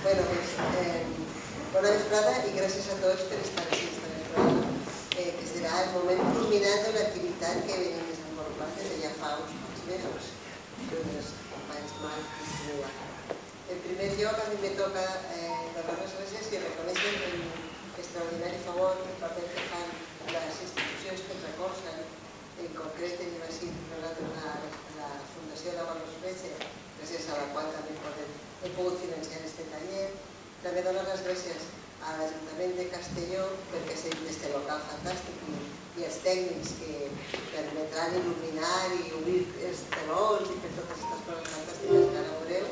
Bueno, pues, bona vesprada i gràcies a tots per estar aquí esta vesprada, que serà el moment culminant d'una activitat que venim desenvolupant des de ja fa uns pocs mesos, que els companys Marc i Julià. En primer lloc, a mi me toca donar les gràcies i reconèixer l'extraordinari favor el paper que fan les institucions que ens recolzen, en concret tenim així nosaltres la Fundació de la Valors Fletcher, gràcies a la qual també hem pogut financiar aquest taller. També donar les gràcies a l'Ajuntament de Castelló perquè s'ha dit este local fantàstic i els tècnics que permetran il·luminar i obrir els telons i fer totes aquestes coses fantàstiques que ara veureu.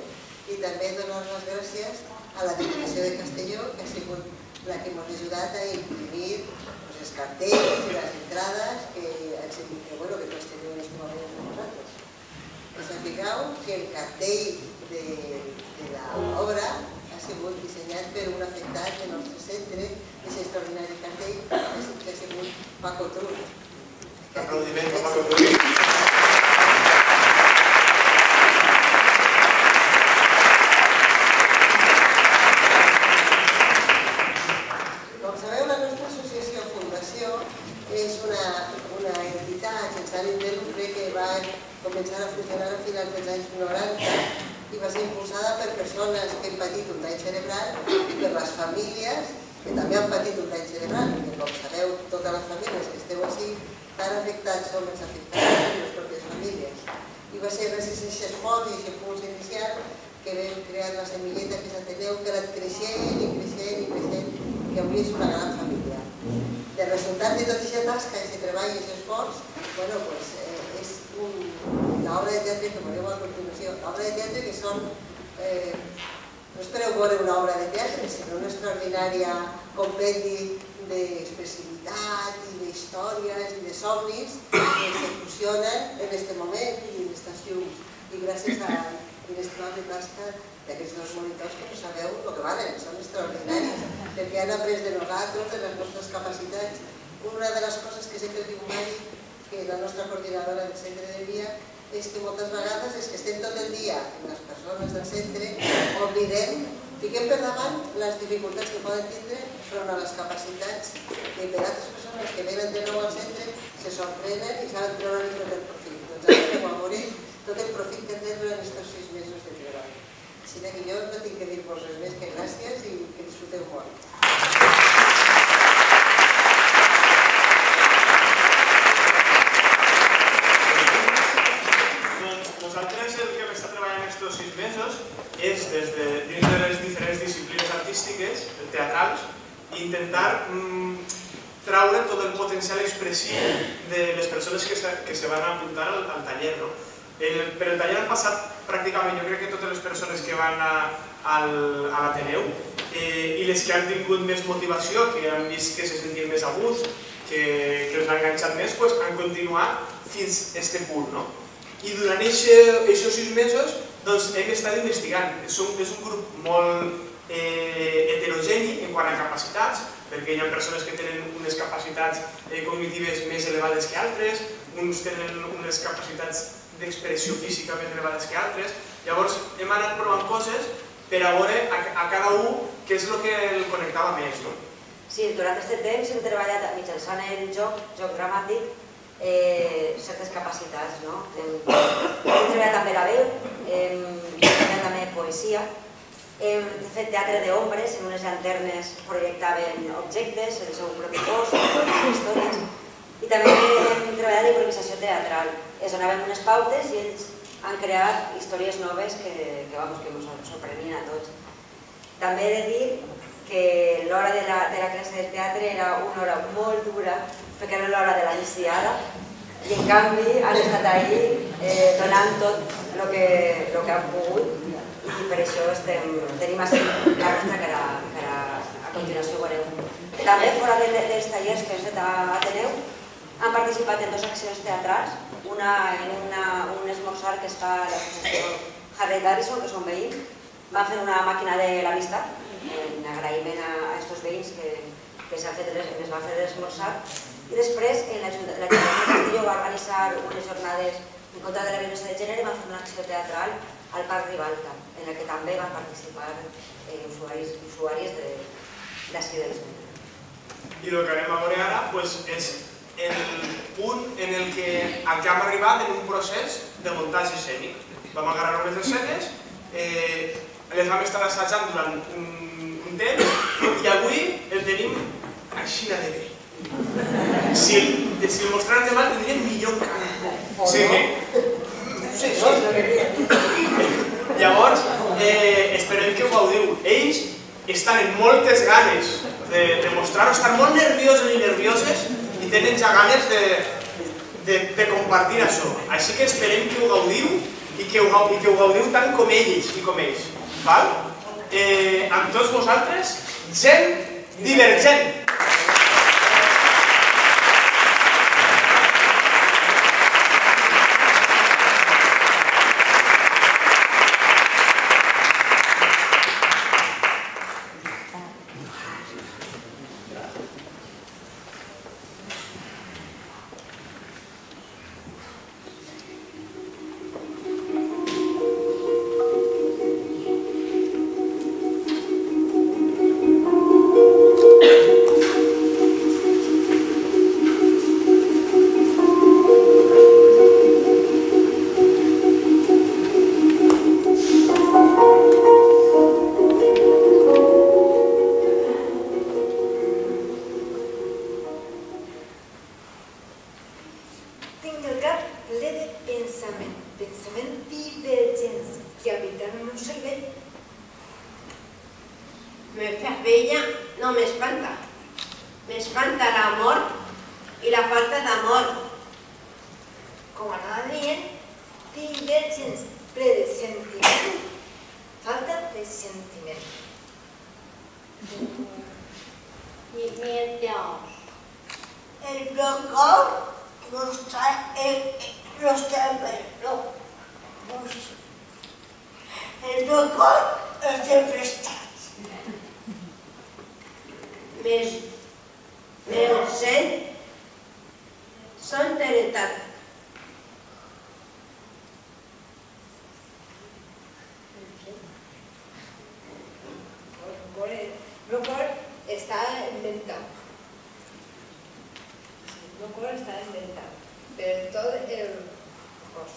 I també donar les gràcies a la Diputació de Castelló, que ha sigut la que ens ha ajudat a imprimir els cartells i les entrades que tots teniu en aquest moment amb nosaltres. Sapigueu que el cartell de l'obra ha sigut dissenyat per un afectat del nostre centre, aquest extraordinari cartell que ha sigut Paco Trull. Aplaudiment a Paco Trull. Com sabeu, la nostra associació Fundació és una entitat sense ànim de lucre que va començar a funcionar a finals dels anys 90 i va ser impulsada per persones que han patit un dany cerebral i per les famílies que també han patit un dany cerebral, que com sabeu, totes les famílies que esteu així tan afectats som els afectats i les pròpies famílies. I va ser gràcies a aquest esforç i aquest impuls inicial que vam crear la semilleta que s'Ateneu, que ha anat creixent i creixent i creixent, que avui és una gran família. El resultat de tota aquesta tasca, aquest treball i aquest esforç, és l'obra de teatre que veureu a continuació. L'obra de teatre que són, no espereu veure una obra de teatre, sinó una extraordinària compendi d'expressivitat i d'històries i de somnis que se fusionen en aquest moment i en aquestes llums. I gràcies a l'inestimable tasca d'aquests dos monitors que no sabeu el que valen, són extraordinaris, perquè han après de nosaltres, de les nostres capacitats. Una de les coses que sempre diu Mari, que la nostra coordinadora del centre de dia, és que moltes vegades és que estem tot el dia amb les persones del centre, oblidem, fiquem per davant les dificultats que poden tindre front a les capacitats que per altres persones que venen de nou al centre se sorprenen i saben treure tot el profit. Doncs ara anem a veure tot el profit que tenen durant aquests 6 mesos de treball. Així que jo no tinc que dir-vos res més que gràcies i que disfruteu molt. Nosaltres el que hem estat treballant aquests 6 mesos és des de dins de les diferents disciplines artístiques, teatrals, intentar traure tot el potencial expressiu de les persones que se van apuntar al taller. Per el taller han passat pràcticament, jo crec que totes les persones que van a l'Ateneu i les que han tingut més motivació, que han vist que se sentien més a gust, que els han enganxat més, han continuat fins a aquest punt. I durant aquests 6 mesos hem estat investigant. És un grup molt heterogeni en quant a capacitats, perquè hi ha persones que tenen unes capacitats cognitives més elevades que altres, uns tenen unes capacitats d'expressió física més elevades que altres. Llavors hem anat provant coses per a veure a cada un què és el que el connectava més. Sí, durant aquest temps hem treballat mitjançant el joc dramàtic, certes capacitats. Hem treballat amb la veu, hem treballat també poesia, hem fet teatre d'ombres, en unes llanternes projectaven objectes, el seu propi cos, les pròpies històries, i també hem treballat d'improvisació teatral. Es donaven unes pautes i ells han creat històries noves que ens sorprenien a tots. També he de dir que l'hora de la classe de teatre era una hora molt dura, perquè era l'hora de la migdiada, i en canvi han estat ahí donant tot el que han pogut, i per això tenim així la nostra que a continuació veureu. També fora dels tallers que hem fet a Ateneu han participat en 2 accions teatrals, una en un esmorzar que es fa a l'associació Harley Davidson, que són veïns, van fer una màquina de l'amistat, en agraïment a aquests veïns que es va fer l'esmorzar, i després l'Ajuntament de Castelló va organitzar unes jornades en contra de la violència de gènere, van fer una acció teatral al Parc Ribalta, en el que també van participar usuaris i usuàries d'ací de l'Esmena. I el que anem a veure ara és el punt en el que hem arribat en un procés de muntatge escènic. Vam agarrar unes escenes, les vam estar assajant durant un temps i avui el tenim així de bé. Si el mostraran demà el tindríem millor encara. Sí. Llavors, esperem que ho gaudiu. Ells estan amb moltes ganes de mostrar-ho, estan molt nerviosos i nervioses i tenen ja ganes de compartir això. Així que esperem que ho gaudiu i que ho gaudiu tant com ells i com ells. Amb tots vosaltres, gent divergent! Tinc el cap ple de pensament divergents que habiten en un cervell. Me fas vella, no m'espanta. M'espanta l'amor i la falta d'amor. Com anava dient, divergents ple de sentiment, falta de sentiment. Y miedos. El bloco los el bloco es de prestats. Meus sent són d'heretat. El cor està inventat. El cor està inventat per tot el cos.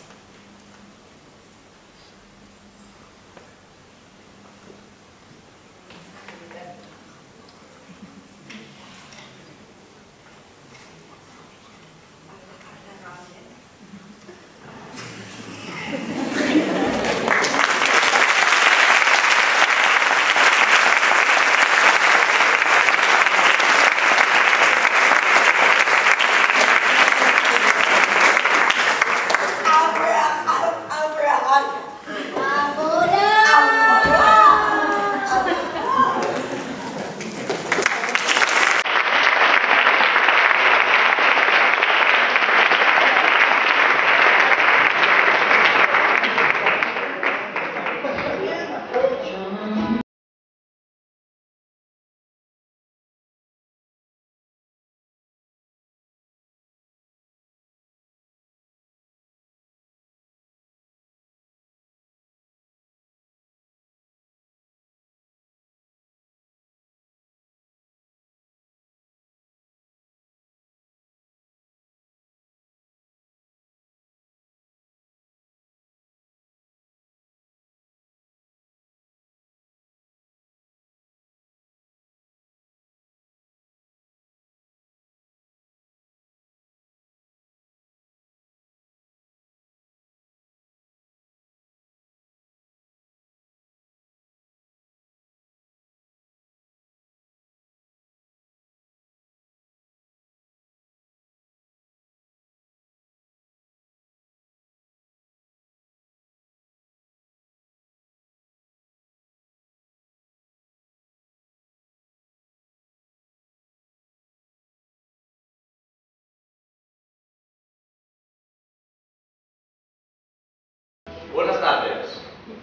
Buenas tardes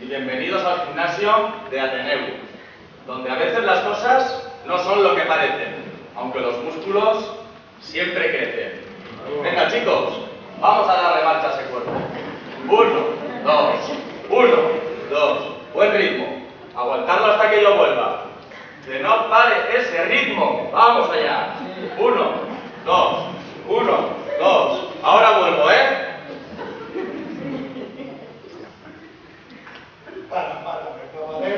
y bienvenidos al gimnasio de Ateneu, donde a veces las cosas no son lo que parecen, aunque los músculos siempre crecen. Venga chicos, vamos a darle marcha a ese cuerpo. 1, 2, 1. 2. Buen ritmo. Aguantarlo hasta que yo vuelva. Que no pare ese ritmo. Vamos allá. 1, 2, 1, 2. Ahora vuelvo, ¿eh? Para, me acabaré.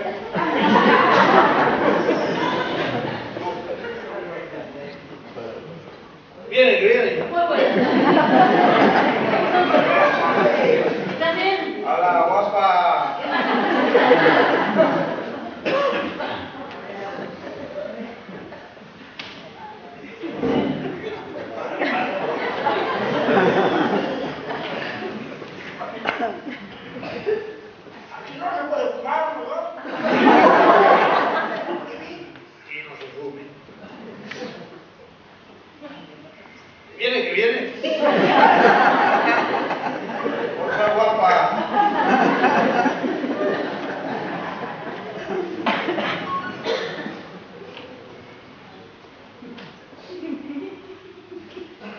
Viene, que viene. ¡Hala, guapa! Aquí no se puede fumar, ¿no? Y no se fume. Que viene. Porfa, guapa.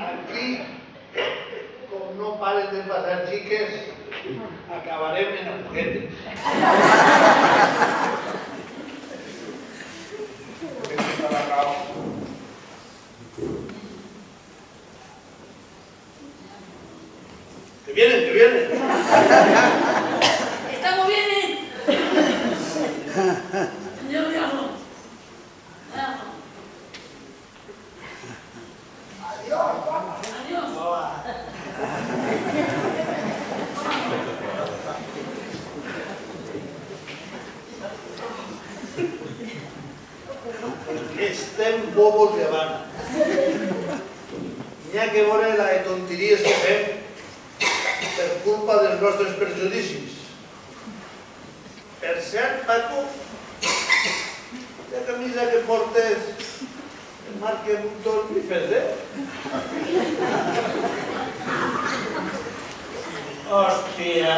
Aquí, como no paren de pasar chiques, acabaré en agujetes. Que viene. Estamos bien. Yo llamo. Adiós, papá. Adiós. Estem bobos llevant. N'hi ha que veure la de tonteries que fem per culpa dels nostres prejudicis. Per cert, Paco, la camisa que portes marca dos bifes, Hòstia!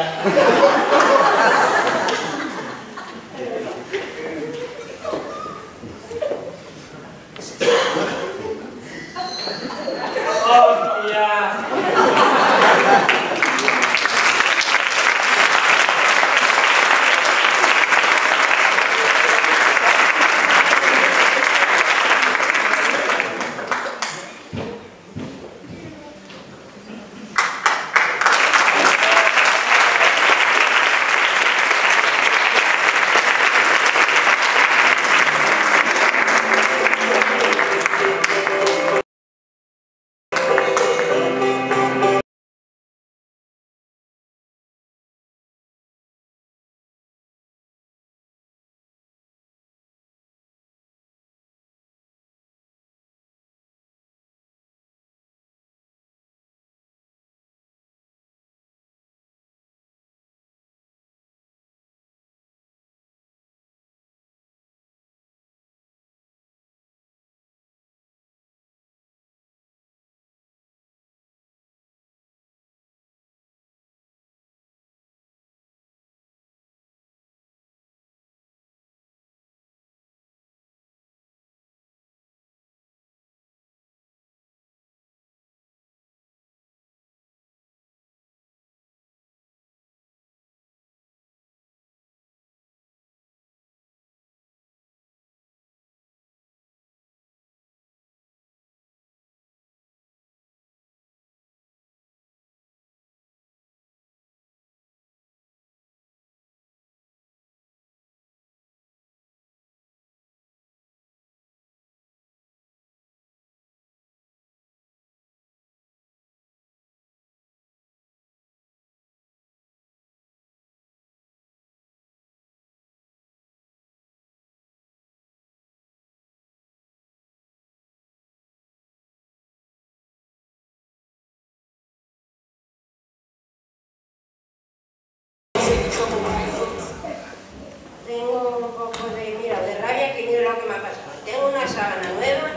Tengo un poco de rabia, que mira lo que me ha pasado. Tengo una sábana nueva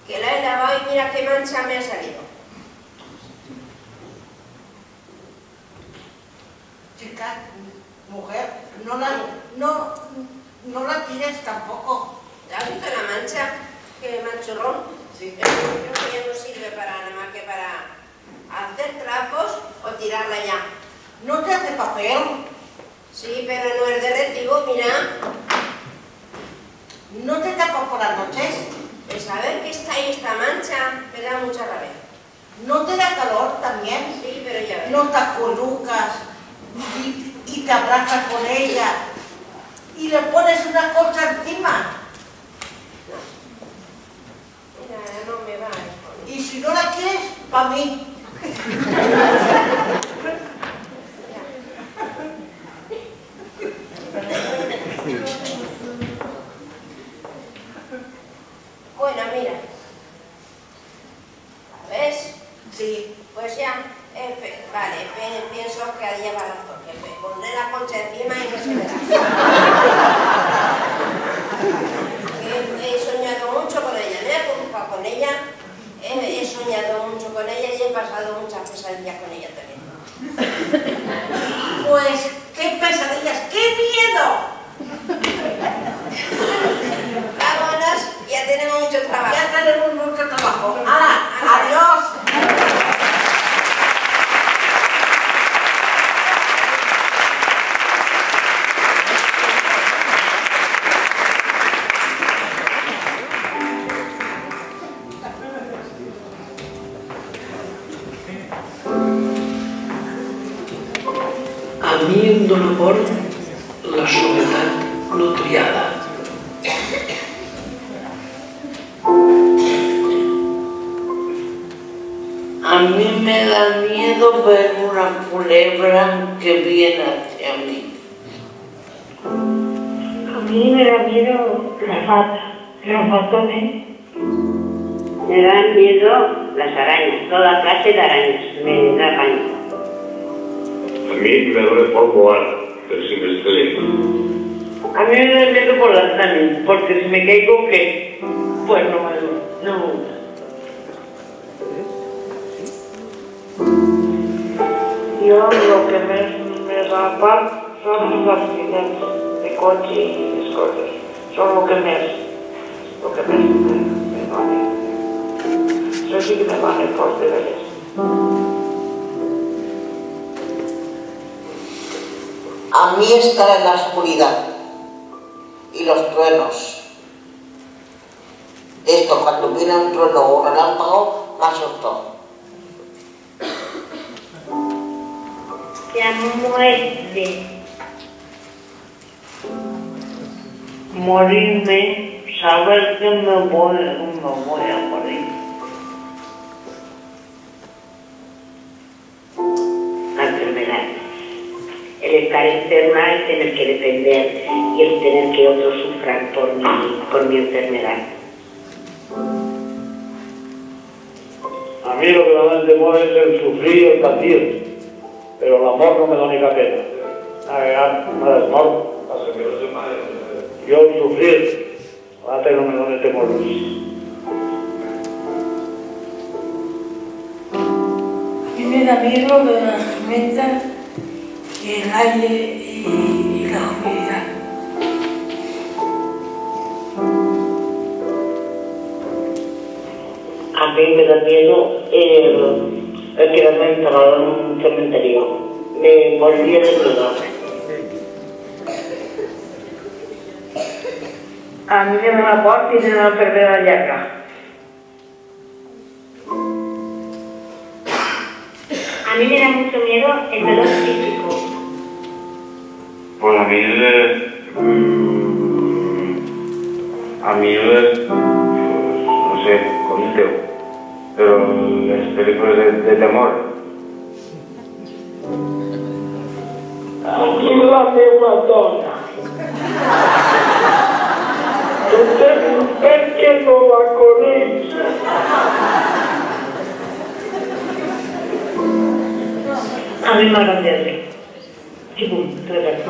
que la he lavado y mira qué mancha me ha salido. Chica, mujer, no la tires tampoco. ¿Has visto la mancha? Que manchurrón. Sí. Creo que ya no sirve para nada más que para hacer trapos o tirarla ya. ¿No te hace papel? Sí, pero no es de recibo, mira. ¿No te tapas por las noches? Pues a ver que está ahí esta mancha, me da mucha rabia. ¿No te da calor también? Sí, pero ya ves. No te acurrucas y te abrazas con ella y le pones una cosa encima. Mira, no me va a responder. Y si no la quieres, para mí. Bueno, mira. ¿Ves? Sí. Pues ya, vale, pienso que ella va razón, que pondré la concha encima y que se verá. He soñado mucho con ella, me he preocupado con ella, he soñado mucho con ella y he pasado muchas pesadillas con ella también. Pues, qué pesadillas, qué miedo. Vámonos, ya tenemos mucho trabajo. Ya tenemos mucho trabajo. ¡Hala! ¡Adiós! A mi em dóna por la soledat no triada. A mí me da miedo ver una culebra que viene hacia mí. A mí me da miedo los ratones. Me dan miedo las arañas, toda clase de arañas, me da pánico. A mí me duele por volar, pero si me estrello. A mí me da miedo volar también, porque si me caigo, ¿qué? Pues no me duele, no me gusta. Yo lo que me da paz son los accidentes de coche y las cosas. Son lo que me vale. Eso sí que me vale por deberes. A mí estar en la oscuridad y los truenos. Esto, cuando viene un trueno o un relámpago, me asustó. La muerte. Morirme, saber que me voy a morir. La enfermedad. El estar enferma, el tener que depender y el tener que otros sufran por mi enfermedad. A mí lo que me da temor es el sufrir y el patir, pero el amor no me da ni la pena. Nada es amor. Yo el sufrir, ahora no me da temor. A mí me da miedo de la tormenta, el aire y la oscuridad. A mí me da miedo el quedarme encerrado en un cementerio. Me moriría de miedo. A mí me da la por y no perder la llaga. A mí me da mucho miedo el dolor físico. Pues a mí no sé, con Teo, pero las películas de temor. Aquí la meva dona. Perché non la conosce? A mi m'agrada dir-li. Sí, bum, tres.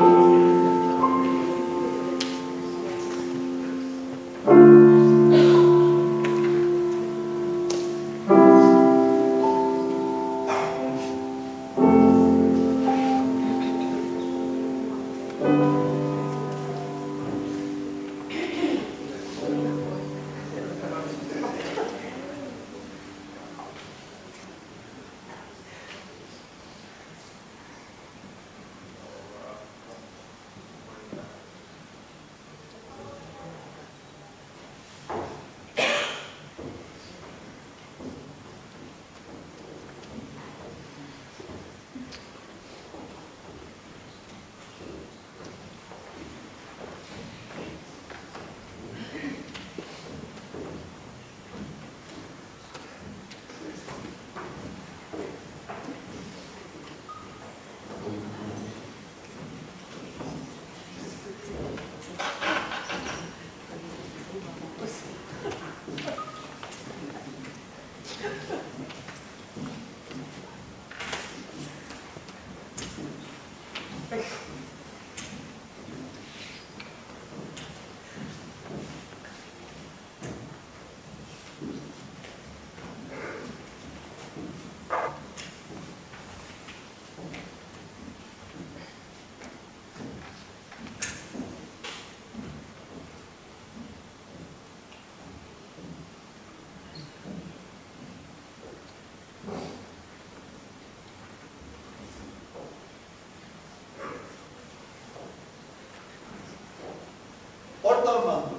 Porta el mando.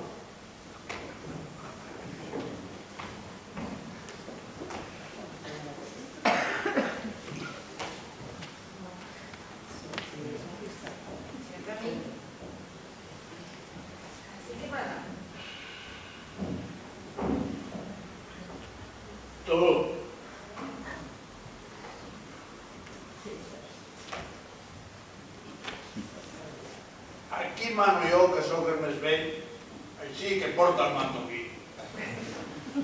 Tu. Aquí mano jo, que sóc el més vell, així que porta el mando aquí.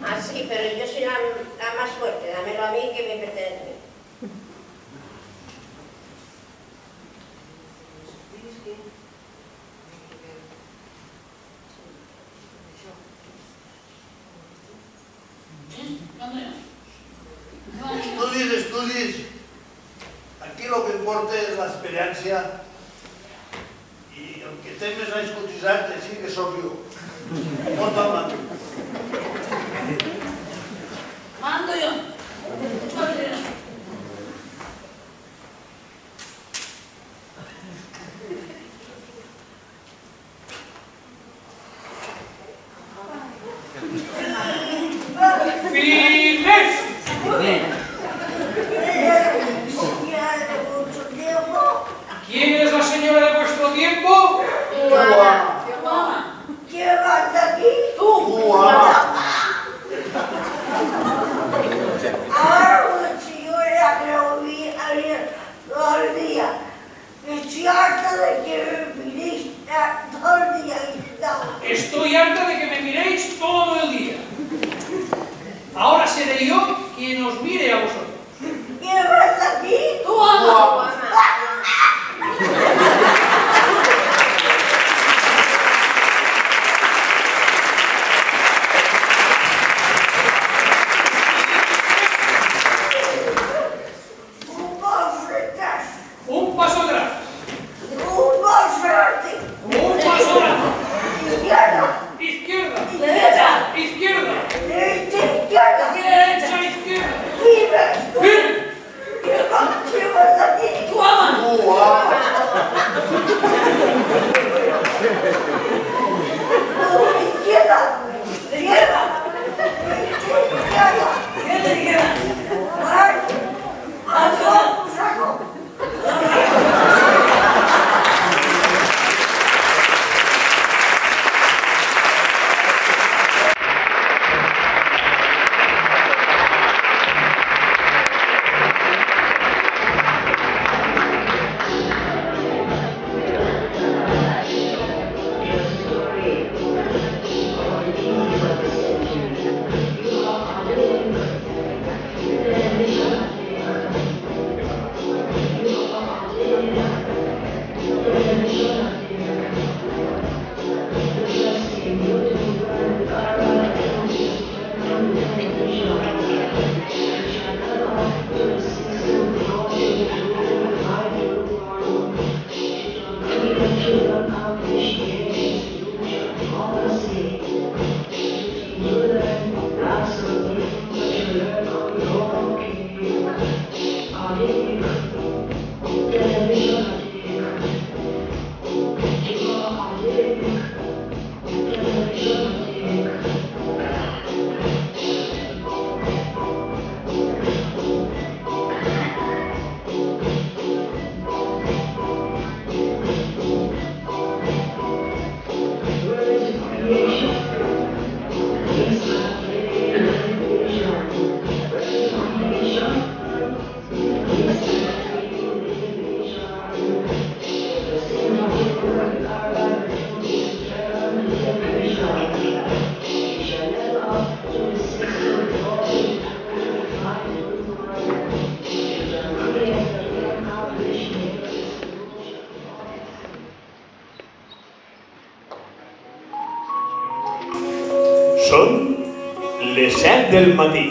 Ah, sí, pero yo soy la más fuerte, dámelo a mí que me pertenece. Estudis. Aquí lo que importa és l'experiència i el que té més anys cotitzats així que sóc jo. Porta el mando. Mando yo. ¡Firmes! ¿Quién es la señora de vuestro tiempo? Tu ama. ¿Quién manda aquí? Tu ama. Ahora una señora que lo vi ayer todo el día. Estoy harta de que me miréis todo el día. Estoy harta de que me miréis todo el día. Ahora seré yo quien os mire a vosotros. ¿Quién manda aquí? Tu ama. Un paso atrás. Un paso adelante. Un paso adelante. Izquierda. Izquierda. Derecha. Izquierda. Derecha, izquierda. Derecha, izquierda. Firmes. Són les 7 del matí.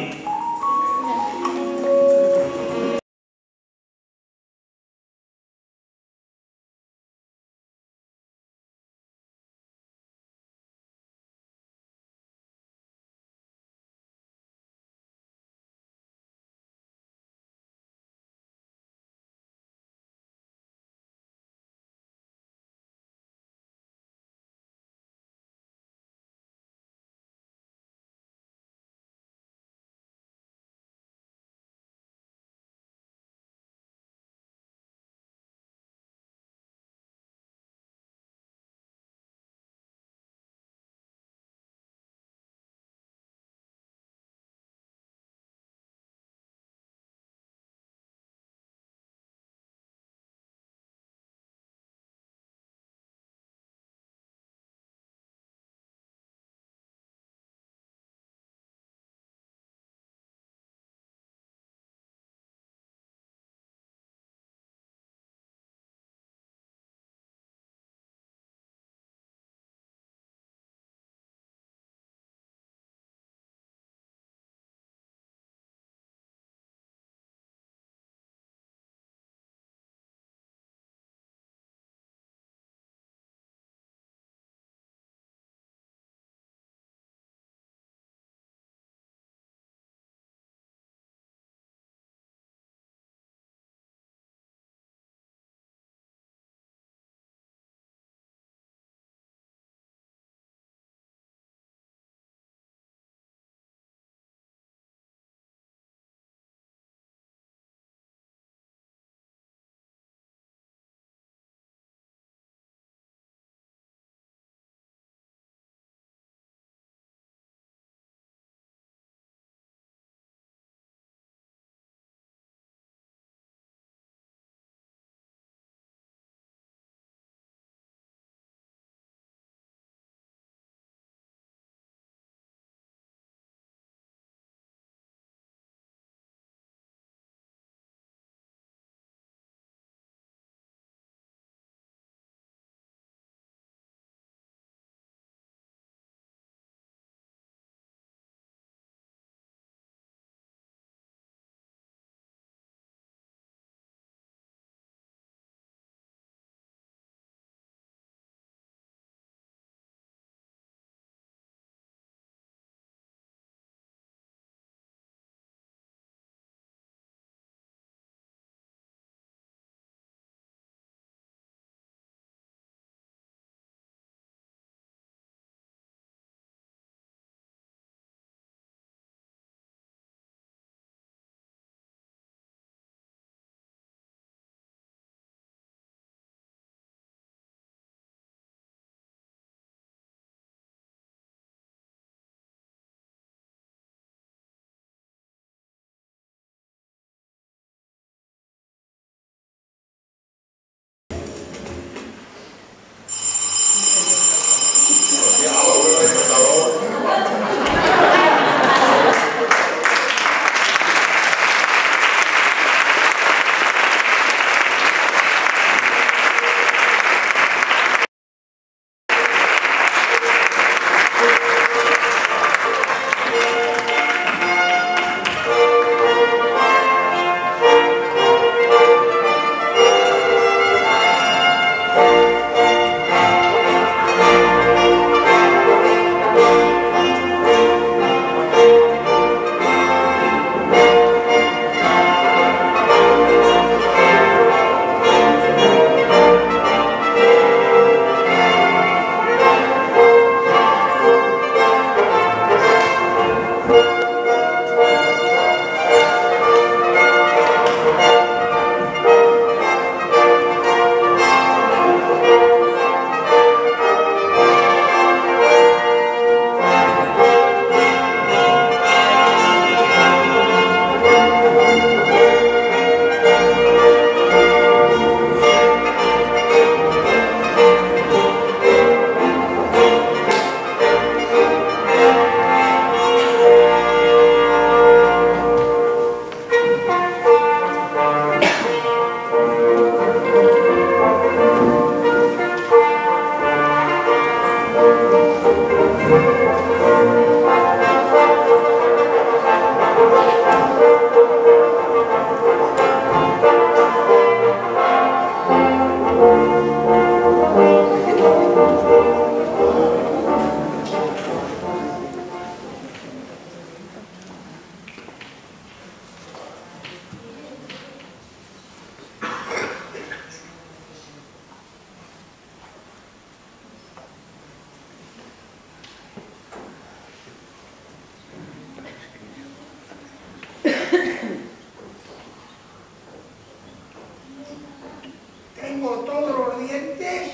Tengo todos los dientes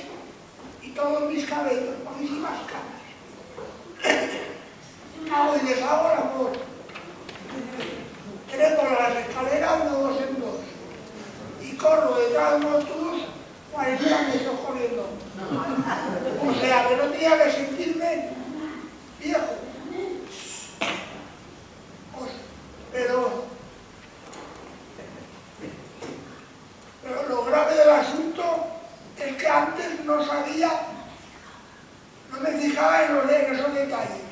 y todos mis cabellos, muchísimas canas. Hago y deshago el amor. Trepo las escaleras de 2 en 2 y corro detrás de unos tubos 40 metros corriendo. O sea que no tenía que sentirme viejo. Pero lo grave del asunto es que antes no sabía, no me fijaba en esos detalles.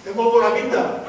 Tengo buena pinta.